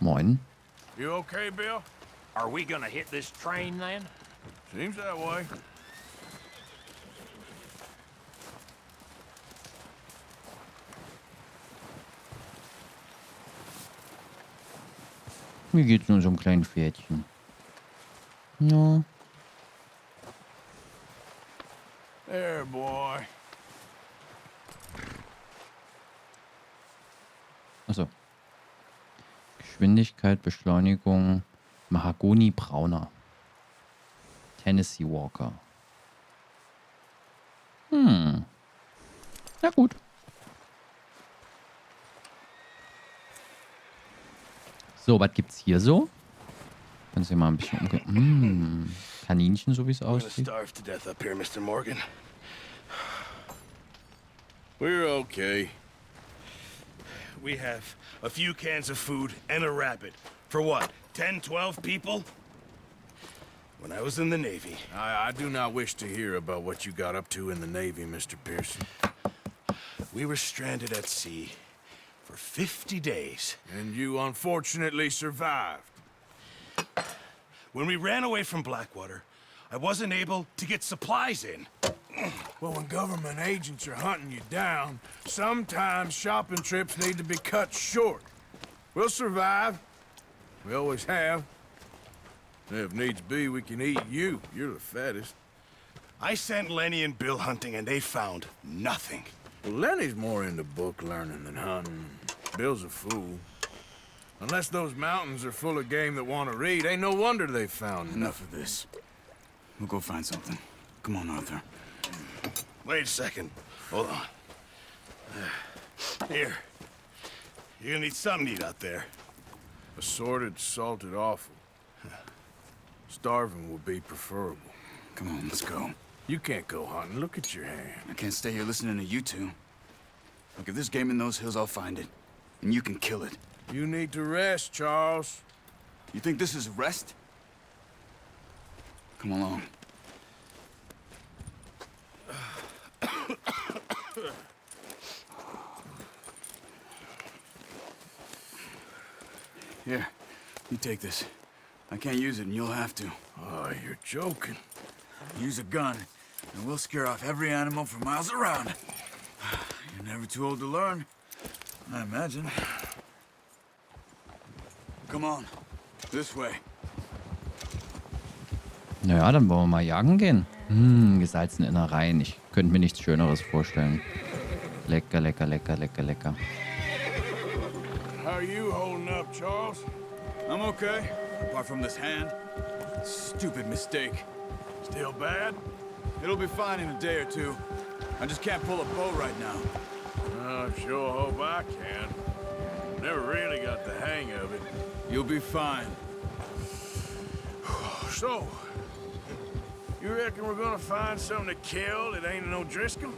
Moin. You okay, Bill? Are we gonna hit this train then? Seems that way. Wie geht's nun so einem kleinen Pferdchen? Ja. There, boy. Achso. Geschwindigkeit, Beschleunigung, Mahagoni Brauner. Tennessee Walker. Na gut. So, was gibt's hier so? Können Sie mal ein bisschen umgehen. Kaninchen, so wie es aussieht. Starve to death up here, Mr. Morgan. We're okay. We have a few cans of food and a rabbit. For what, 10, 12 people? When I was in the Navy... I do not wish to hear about what you got up to in the Navy, Mr. Pearson. We were stranded at sea for 50 days. And you unfortunately survived. When we ran away from Blackwater, I wasn't able to get supplies in. Well, when government agents are hunting you down, sometimes shopping trips need to be cut short. We'll survive. We always have. If needs be, we can eat you. You're the fattest. I sent Lenny and Bill hunting, and they found nothing. Well, Lenny's more into book learning than hunting. Bill's a fool. Unless those mountains are full of game that want to read, ain't no wonder they found Enough of this. We'll go find something. Come on, Arthur. Wait a second. Hold on. Here. You're gonna need something to eat out there. assorted, salted offal. Starving will be preferable. Come on, let's go. You can't go hunting. Look at your hand. I can't stay here listening to you two. Look, if there's game in those hills, I'll find it. And you can kill it. You need to rest, Charles. You think this is rest? Come along. Here, you take this. I can't use it, and you'll have to. Oh, you're joking. Use a gun, and we'll scare off every animal for miles around. You're never too old to learn, I imagine. Come on, this way. Naja, dann wollen wir mal jagen gehen. Gesalzene Innereien. Ich könnte mir nichts Schöneres vorstellen. Lecker, lecker, lecker, lecker, lecker. How are you holding up, Charles? I'm okay, apart from this hand. Stupid mistake. Still bad? It'll be fine in a day or two. I just can't pull a bow right now. I sure hope I can. Never really got the hang of it. You'll be fine. So, you reckon we're gonna find something to kill that ain't no Driscoll?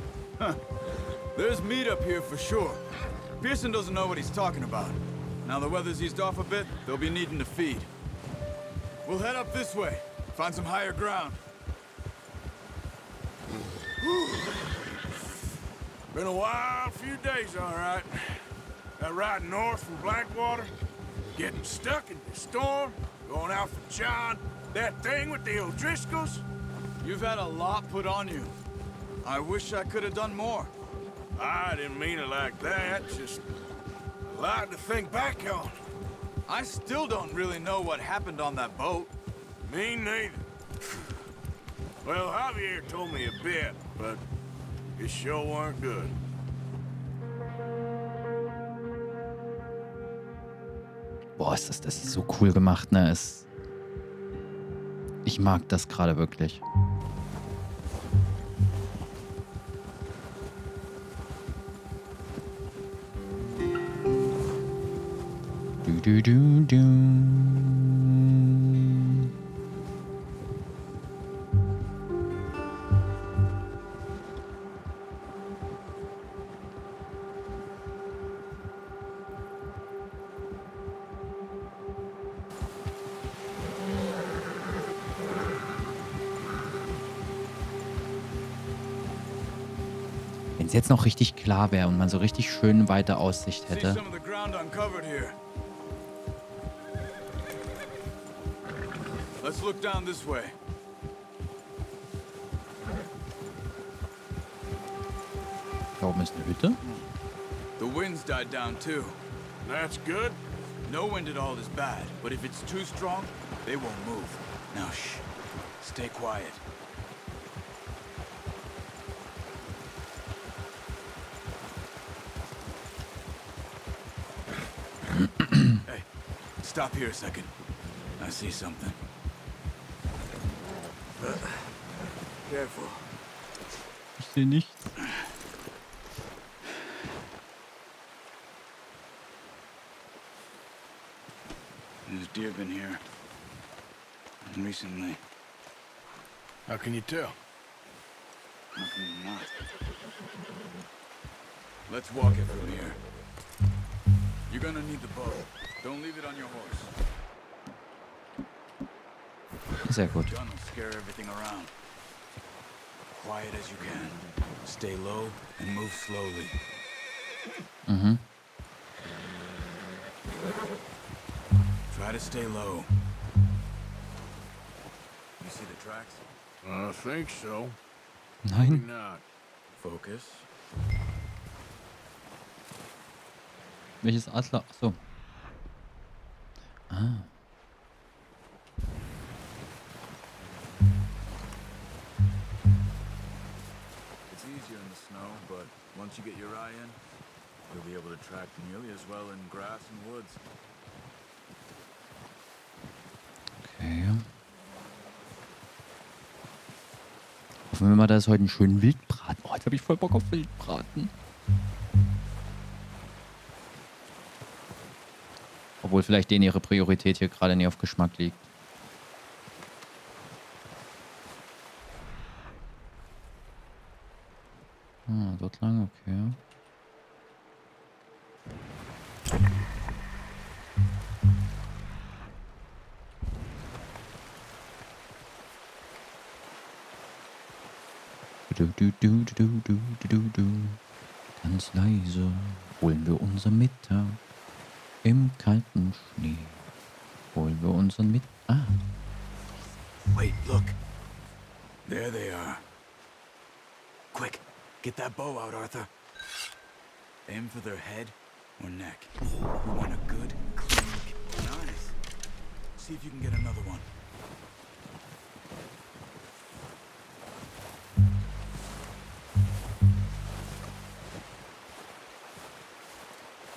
There's meat up here for sure. Pearson doesn't know what he's talking about. Now the weather's eased off a bit, they'll be needing to feed. We'll head up this way, find some higher ground. Been a wild few days, all right. That ride north from Blackwater, getting stuck in the storm, going out for John, that thing with the O'Driscolls. You've had a lot put on you. I wish I could have done more. I didn't mean it like that, just a lot to think back on. I still don't really know what happened on that boat. Me neither. Well, Javier told me a bit, but it sure weren't good. Boah, das ist so cool gemacht, ne? Ich mag das gerade wirklich. Du, du, du, du. Wenn es jetzt noch richtig klar wäre und man so richtig schön weite Aussicht hätte. Let's look down this way. Da oben ist eine Hütte. The wind's died down too. That's good. No wind at all is bad, but if it's too strong, they won't move. Now shh. Stay quiet. Hey, stop here a second. I see something. Careful. Ich sehe nichts. There's deer been here. Recently. How can you tell? How can you not? Let's walk it from here. You're gonna need the bow. Don't leave it on your horse. Sehr gut. Gun will scare everything around. Quiet as you can. Stay low and move slowly. Mhm. Try to stay low. You see the tracks? I think so. Nein. Maybe not. Focus. Welches Adler? Achso. Ah. It's easier in the snow, but once you get your eye in, you'll be able to track nearly as well in grass and woods. Okay. Hoffen wir mal, da ist heute ein schönen Wildbraten. Oh, jetzt habe ich voll Bock auf Wildbraten. Obwohl vielleicht denen ihre Priorität hier gerade nicht auf Geschmack liegt. Ah, dort lang, okay. Ganz leise holen wir unser Mittag im kalten Schnee. Holen wir unseren Mittag. Ah, Wait, look. There they are. Quick, get that bow out, Arthur. Aim for their head or neck. We want a good, clean kill. Nice. See if you can get another one.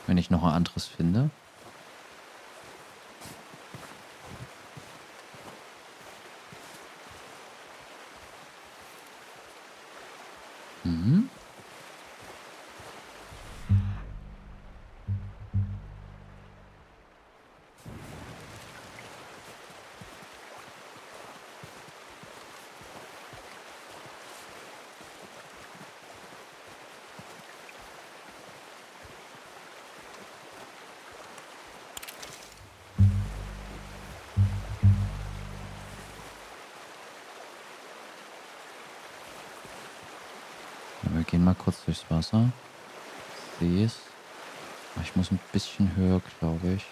wenn ich noch ein anderes finde. Mhm. Wir gehen mal kurz durchs Wasser. Ich sehe es. Ich muss ein bisschen höher, glaube ich.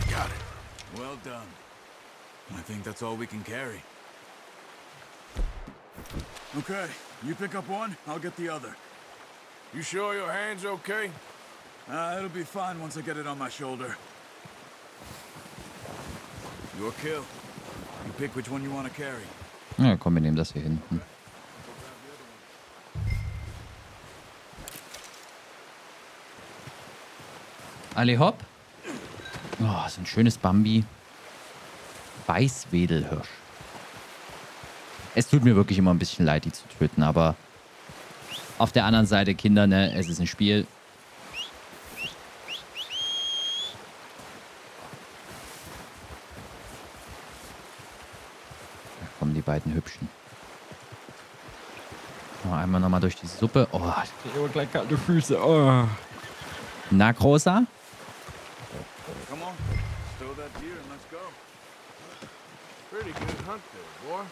Got it. Well done. I think that's all we can carry. Okay, you pick up one, I'll get the other. You sure your hand's okay? It'll be fine once I get it on my shoulder. Your kill. You pick which one you want to carry. Ja, komm, wir nehmen das hier hinten. Alle hopp. Oh, so ein schönes Bambi. Weißwedelhirsch. Es tut mir wirklich immer ein bisschen leid, die zu töten, aber auf der anderen Seite, Kinder, ne, es ist ein Spiel. Da kommen die beiden Hübschen. Oh, einmal nochmal durch die Suppe. Oh, ich kriege gleich kalte Füße. Oh. Na, Großer? Come on, stow that deer and let's go. Pretty good hunt there, boy.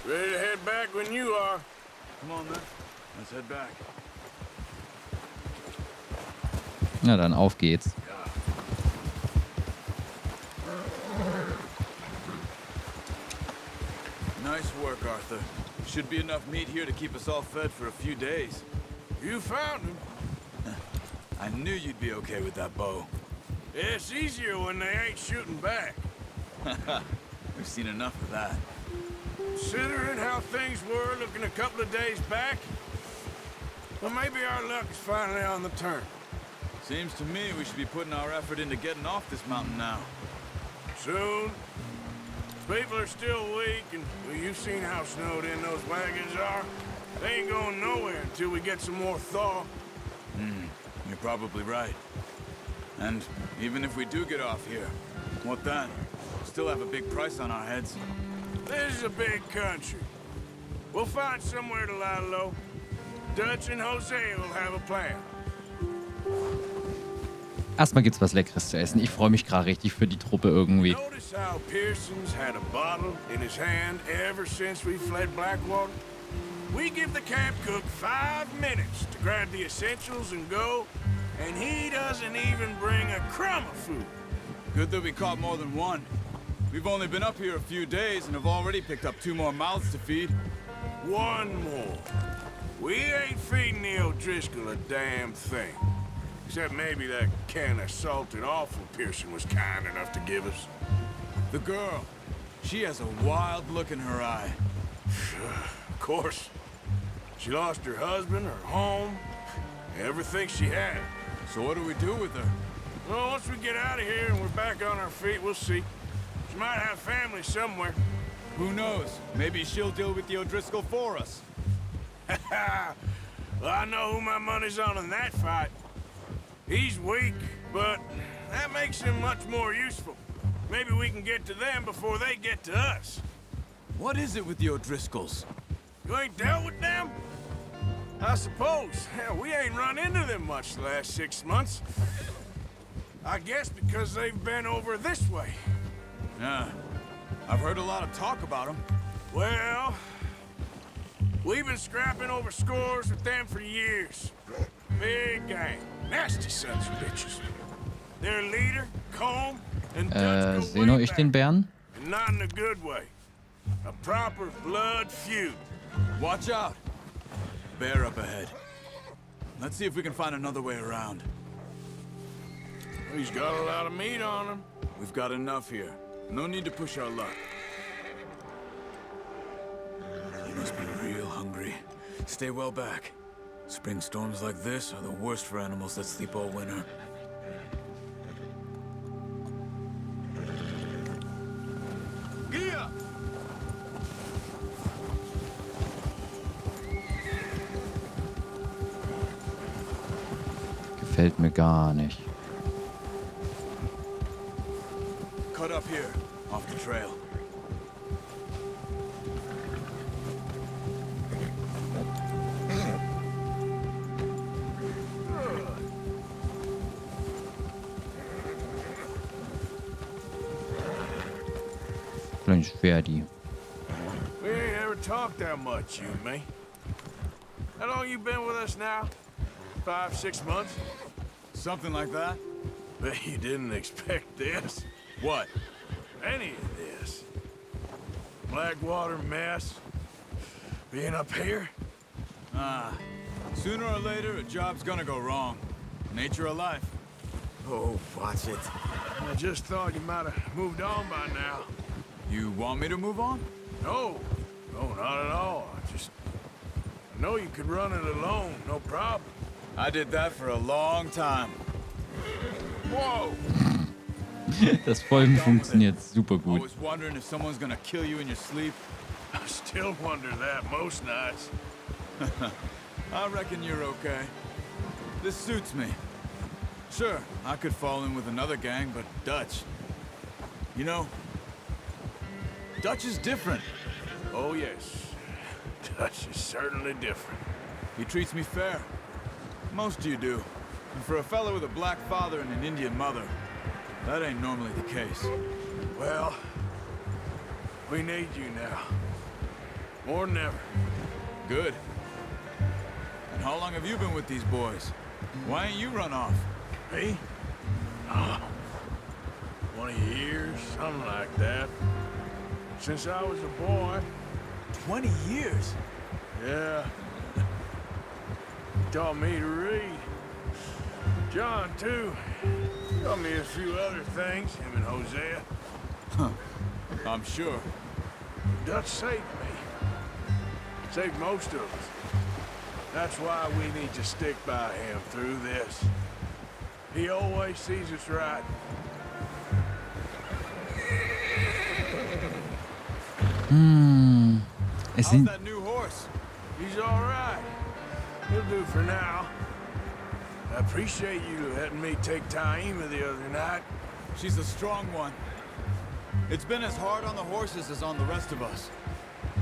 Ready to head back when you are. Come on, then. Let's head back. Na dann, auf geht's. Nice work, Arthur. Should be enough meat here to keep us all fed for a few days. You found him. I knew you'd be okay with that bow. It's easier when they ain't shooting back. We've seen enough of that. Considering how things were looking a couple of days back, well, maybe our luck is finally on the turn. Seems to me we should be putting our effort into getting off this mountain now. Soon. People are still weak, and well, you've seen how snowed in those wagons are. They ain't going nowhere until we get some more thaw. You're probably right. And even if we do get off here, what then? Still have a big price on our heads. This is a big country. We'll find somewhere to lie low. Dutch and Jose will have a plan. Erstmal gibt's was Leckeres zu essen. Ich freue mich gerade richtig für die Truppe irgendwie. Notice how Pearson's had a bottle in his hand ever since we fled Blackwater? We give the camp cook 5 minutes to grab the essentials and go, and he doesn't even bring a crumb of food. Good that we caught more than one. We've only been up here a few days and have already picked up 2 more mouths to feed. One more. We ain't feeding the O'Driscoll a damn thing. Except maybe that can of salted offal Pearson was kind enough to give us. The girl, she has a wild look in her eye. Of course. She lost her husband, her home, everything she had. So what do we do with her? Well, once we get out of here and we're back on our feet, we'll see. She might have family somewhere. Who knows? Maybe she'll deal with the O'Driscoll for us. Well, I know who my money's on in that fight. He's weak, but that makes him much more useful. Maybe we can get to them before they get to us. What is it with the O'Driscolls? You ain't dealt with them? I suppose. Hell, we ain't run into them much the last 6 months. I guess because they've been over this way. Yeah, I've heard a lot of talk about them. Well, we've been scrapping over scores with them for years. Big gang. Nasty sons of bitches. Their leader, Combe, and Dutch go Sehen way ich back. den Bären? And not in a good way. A proper blood feud. Watch out! Bear up ahead. Let's see if we can find another way around. He's got a lot of meat on him. We've got enough here. No need to push our luck. You must be real hungry. Stay well back. Spring storms like this are the worst for animals that sleep all winter. Gia! Gefällt mir gar nicht. Cut up here, off the trail. Vielleicht Verdi. We ain't ever talked that much, you and me. How long you been with us now? 5, 6 months? Something like that? Bet you didn't expect this. What? Any of this. Blackwater mess. Being up here? Sooner or later, a job's gonna go wrong. Nature of life. Oh, watch it. I just thought you might have moved on by now. You want me to move on? No, not at all. I know you could run it alone, no problem. I did that for a long time. Whoa! Das Folgen funktioniert super gut. Always wondering if someone's gonna kill you in your sleep. I still wonder that most nights. I reckon you're okay. This suits me. Sure, I could fall in with another gang, but Dutch. You know, Dutch is different. Oh, yes. Dutch is certainly different. He treats me fair. Most of you do. And for a fellow with a black father and an Indian mother, that ain't normally the case. Well, we need you now. More than ever. Good. And how long have you been with these boys? Why ain't you run off? Me? Oh, 20 years, something like that. Since I was a boy. 20 years? Yeah. He taught me to read. John, too. Taught me a few other things, him and Hosea. I'm sure. Dutch saved me. Saved most of us. That's why we need to stick by him through this. He always sees us right. Es How's sind that new horse? He's all right. He'll do for now. I appreciate you letting me take Taima the other night. She's a strong one. It's been as hard on the horses as on the rest of us.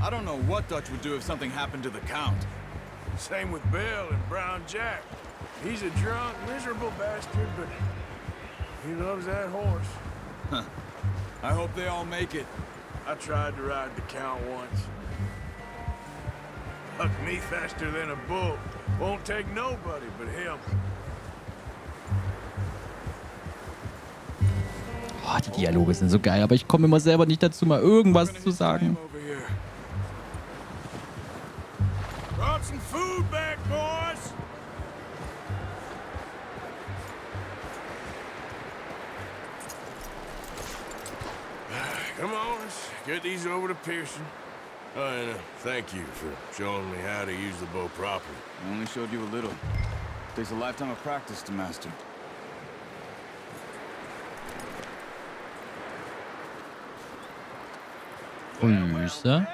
I don't know what Dutch would do if something happened to the Count. Same with Bill and Brown Jack. He's a drunk, miserable bastard, but he loves that horse. I hope they all make it. I tried to ride the Count once. Hucked me faster than a bull. Won't take nobody but him. Oh, die Dialoge sind so geil, aber ich komme immer selber nicht dazu, mal irgendwas zu sagen. Brought some food back, boys. Come on, let's get these over to Pearson. Oh, and thank you for showing me how to use the bow properly. I only showed you a little. Takes a lifetime of practice to master. Grüße.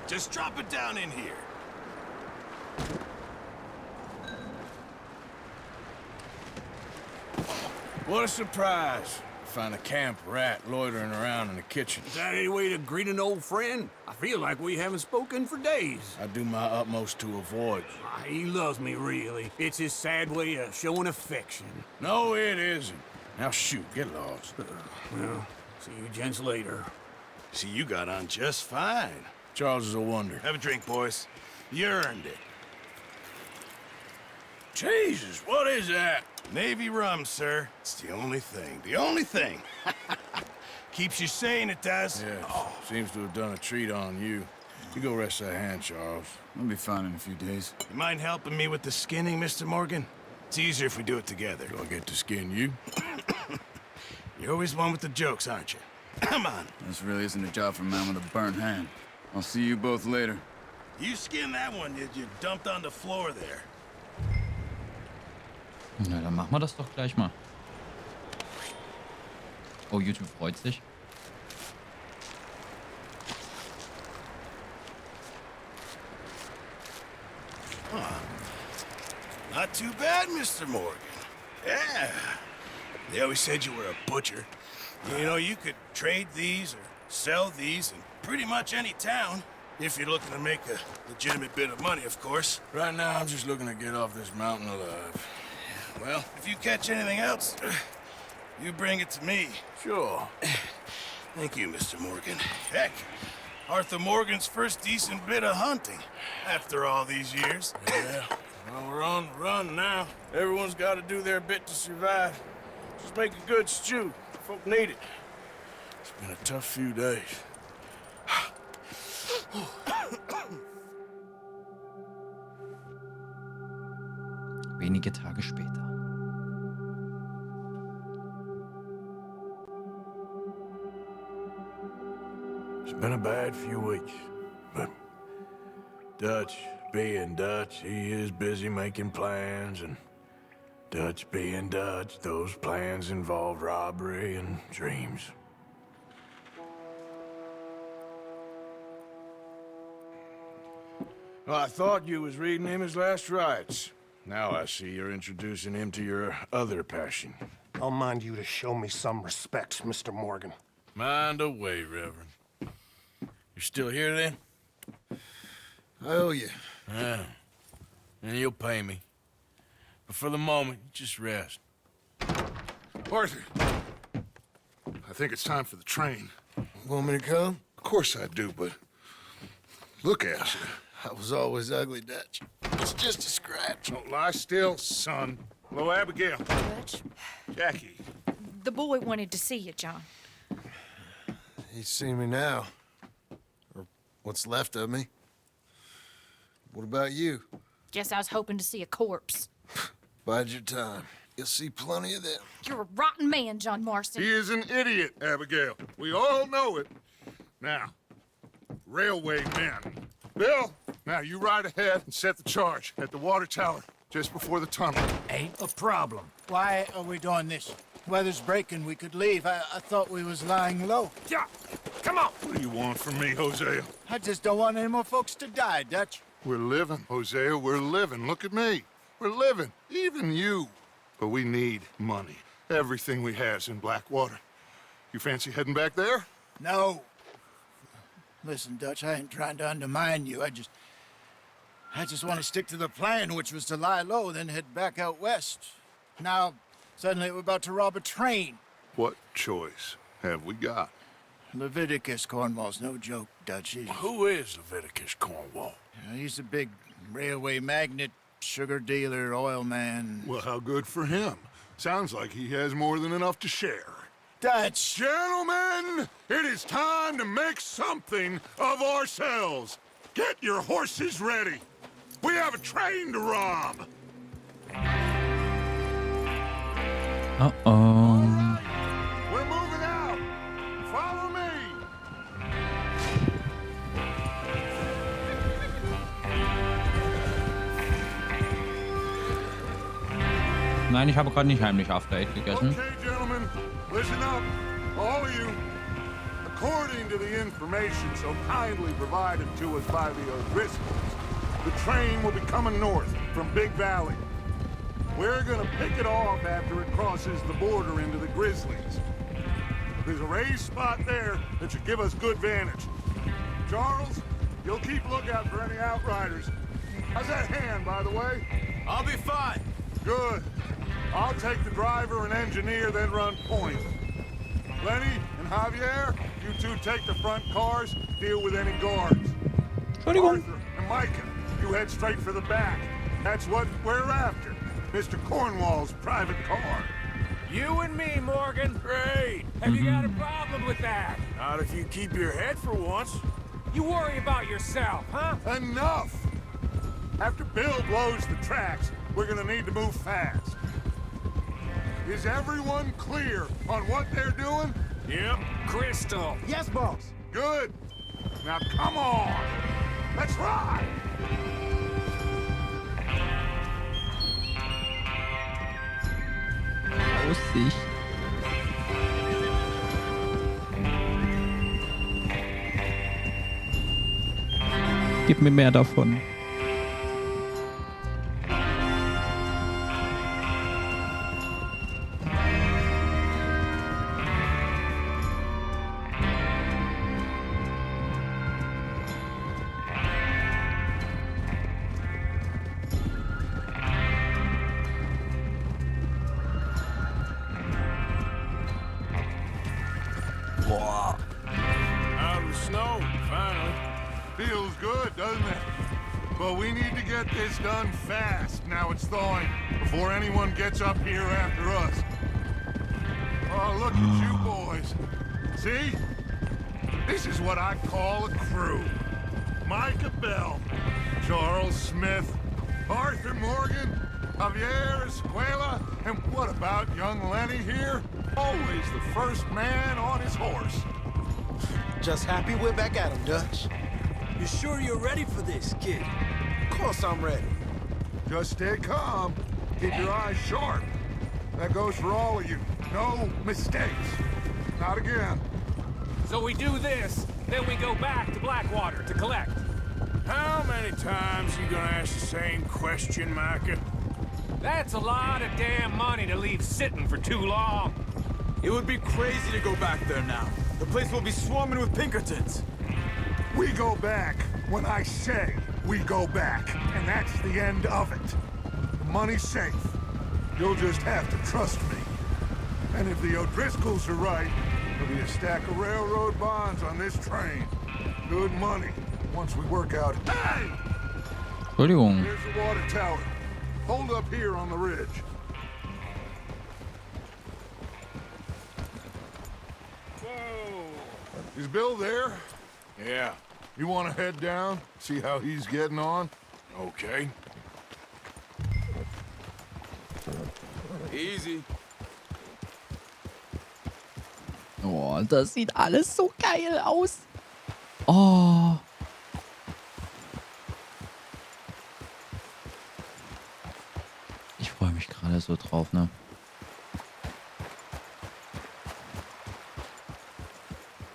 Just drop it down in here. What a surprise. Find a camp rat loitering around in the kitchen. Is that any way to greet an old friend? I feel like we haven't spoken for days. I do my utmost to avoid you. He loves me, really. It's his sad way of showing affection. No, it isn't. Now shoot, get lost. Well, see you gents later. See, you got on just fine. Charles is a wonder. Have a drink, boys. You earned it. Jesus, what is that? Navy rum, sir. It's the only thing. The only thing. Keeps you sane, it does. Yeah, seems to have done a treat on you. You go rest that hand, Charles. I'll be fine in a few days. You mind helping me with the skinning, Mr. Morgan? It's easier if we do it together. Do I get to skin you? You're always one with the jokes, aren't you? Come on. This really isn't a job for a man with a burnt hand. I'll see you both later. You skin that one that you dumped on the floor there. Na, dann machen wir das doch gleich mal. Oh, YouTube freut sich. Not too bad, Mr. Morgan. Yeah. They always said you were a butcher. You know, you could trade these or sell these in pretty much any town. If you're looking to make a legitimate bit of money, of course. Right now, I'm just looking to get off this mountain alive. Well, if you catch anything else, you bring it to me. Sure. Thank you, Mr. Morgan. Heck, Arthur Morgan's first decent bit of hunting after all these years. Yeah. Well, we're on the run now. Everyone's got to do their bit to survive. Just make a good stew. Folk need it. It's been a tough few days. Wenige Tage später. It's been a bad few weeks, but Dutch being Dutch, he is busy making plans, and Dutch being Dutch, those plans involve robbery and dreams. Well, I thought you was reading him his last rites. Now I see you're introducing him to your other passion. I'll mind you to show me some respect, Mr. Morgan. Mind away, Reverend. You're still here, then? I owe you. Yeah. And you'll pay me. But for the moment, just rest. Arthur, I think it's time for the train. Want me to come? Of course I do, but look at you. I was always ugly, Dutch. It's just a scratch. Don't lie still, son. Hello, Abigail. Dutch, Jackie. the boy wanted to see you, John. He's seen me now. Or what's left of me. What about you? Guess I was hoping to see a corpse. Bide your time. You'll see plenty of them. You're a rotten man, John Marston. He is an idiot, Abigail. We all know it. Now, railway men. Bill, now you ride ahead and set the charge at the water tower just before the tunnel. Ain't a problem. Why are we doing this? Weather's breaking. We could leave. I thought we was lying low. Yeah, come on. What do you want from me, Hosea? I just don't want any more folks to die, Dutch. We're living, Hosea. We're living. Look at me. We're living. Even you. But we need money. Everything we has in Blackwater. You fancy heading back there? No. Listen, Dutch, I ain't trying to undermine you. I just want to stick to the plan, which was to lie low, then head back out west. Now, suddenly we're about to rob a train. What choice have we got? Leviticus Cornwall's no joke, Dutch. Who is Leviticus Cornwall? He's a big railway magnate, sugar dealer, oil man. Well, how good for him. Sounds like he has more than enough to share. Dutch! Gentlemen, it is time to make something of ourselves. Get your horses ready. We have a train to rob. Uh-oh. We're moving out. Follow me. Nein, ich habe gerade nicht heimlich After Eight gegessen. Okay, gentlemen, listen up, all of you. According to the information so kindly provided to us by the O'Driscolls, the train will be coming north from Big Valley. We're gonna pick it off after it crosses the border into the Grizzlies. There's a raised spot there that should give us good vantage. Charles, you'll keep lookout for any outriders. How's that hand, by the way? I'll be fine. Good. I'll take the driver and engineer, then run point. Lenny and Javier, you two take the front cars, deal with any guards. Entschuldigung. Arthur and Micah, you head straight for the back. That's what we're after. Mr. Cornwall's private car. You and me, Morgan. Great. Have you got a problem with that? Not if you keep your head for once. You worry about yourself, huh? Enough! After Bill blows the tracks, we're gonna need to move fast. Is everyone clear on what they're doing? Yep. Crystal. Yes, boss. Good. Now come on. Let's ride. Aussicht. Gib mir mehr davon. Out of the snow, finally. Feels good, doesn't it? But we need to get this done fast, now it's thawing, before anyone gets up here after us. Oh, look at you boys. See? This is what I call a crew. Micah Bell, Charles Smith, Arthur Morgan, Javier Escuela, and what about young Lenny here? Always the first man on his horse. Just happy we're back at him, Dutch. You sure you're ready for this, kid? Of course I'm ready. Just stay calm. Keep your eyes sharp. That goes for all of you. No mistakes. Not again. So we do this, then we go back to Blackwater to collect. How many times you gonna ask the same question, Micah? That's a lot of damn money to leave sitting for too long. It would be crazy to go back there now. The place will be swarming with Pinkertons. We go back when I say we go back, and that's the end of it. The money's safe. You'll just have to trust me. And if the O'Driscolls are right, there'll be a stack of railroad bonds on this train. Good money. once we work out. Hey! Entschuldigung. Here's the water tower. Hold up here on the ridge. Whoa! Is Bill there? Yeah. You want to head down, see how he's getting on? Okay. Easy. Oh, das sieht alles so geil aus. Oh. Ich freue mich gerade so drauf, ne?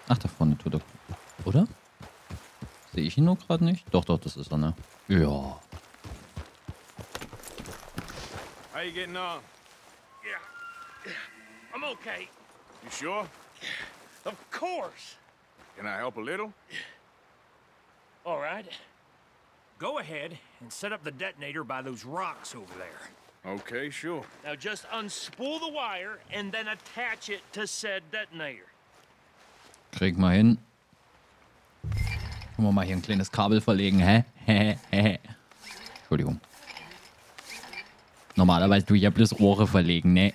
Ach, da vorne tut er. Oder? Sehe ich ihn nur gerade nicht? Doch, das ist er, ne? Ja. How you getting on? Yeah. I'm okay. You sure? Of course. Can I help a little? All right. Go ahead and set up the detonator by those rocks over there. Okay, sure. Now just unspool the wire and then attach it to said detonator. Krieg mal hin. Können wir mal hier ein kleines Kabel verlegen, hä? Entschuldigung. Normalerweise tue ich ja bloß Rohre verlegen, ne?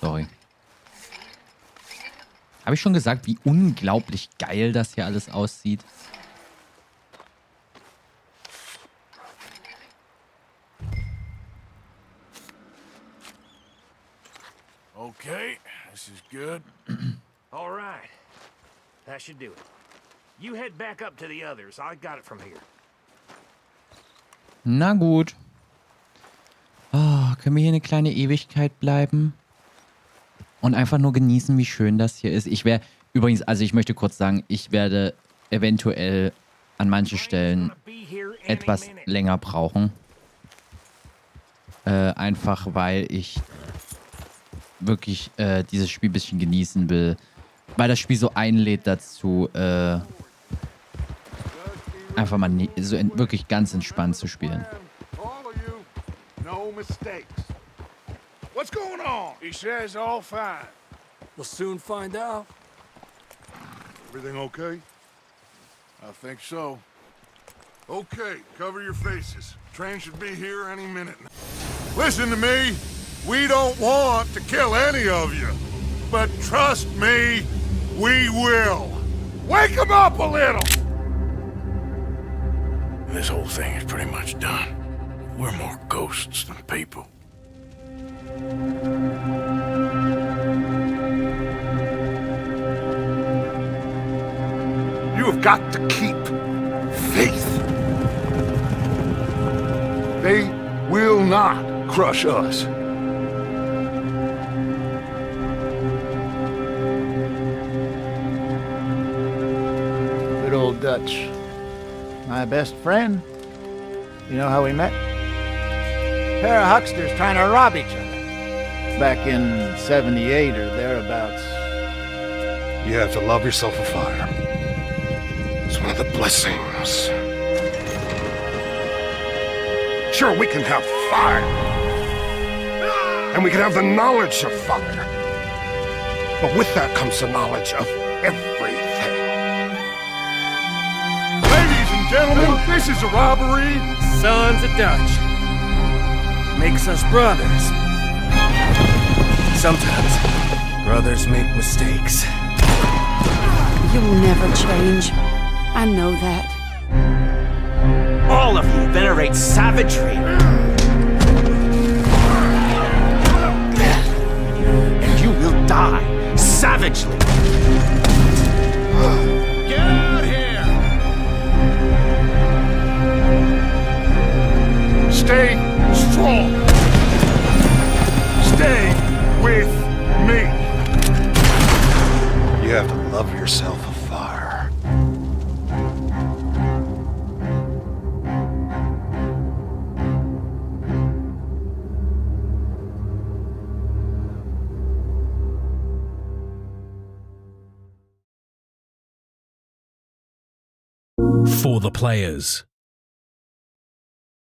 Sorry. Habe ich schon gesagt, wie unglaublich geil das hier alles aussieht? Okay, this is good. All right. That should do it. You head back up to the others. I got it from here. Na gut. Oh, können wir hier eine kleine Ewigkeit bleiben? Und einfach nur genießen, wie schön das hier ist. Ich werde, übrigens, also ich möchte kurz sagen, ich werde eventuell an manchen Stellen etwas länger brauchen. Einfach, weil ich wirklich dieses Spiel ein bisschen genießen will. Weil das Spiel so einlädt dazu, einfach mal so wirklich ganz entspannt zu spielen. All of you, no mistakes. What's going on? He says all fine. We'll soon find out. Everything okay? I think so. Okay, cover your faces. Train should be here any minute. Listen to me. We don't want to kill any of you. But trust me, we will. Wake them up a little! This whole thing is pretty much done. We're more ghosts than people. You have got to keep faith. They will not crush us. Good old Dutch. My best friend. You know how we met? Pair of hucksters trying to rob each other. Back in 78 or thereabouts. You have to love yourself a fire. It's one of the blessings. Sure, we can have fire. And we can have the knowledge of fire. But with that comes the knowledge of everything. Ladies and gentlemen, this is a robbery. Sons of Dutch. Makes us brothers. Sometimes, brothers make mistakes. You'll never change. I know that. All of you venerate savagery. And you will die savagely. Get out here! Stay strong. Stay with me. You have to love yourself a fire. For the players.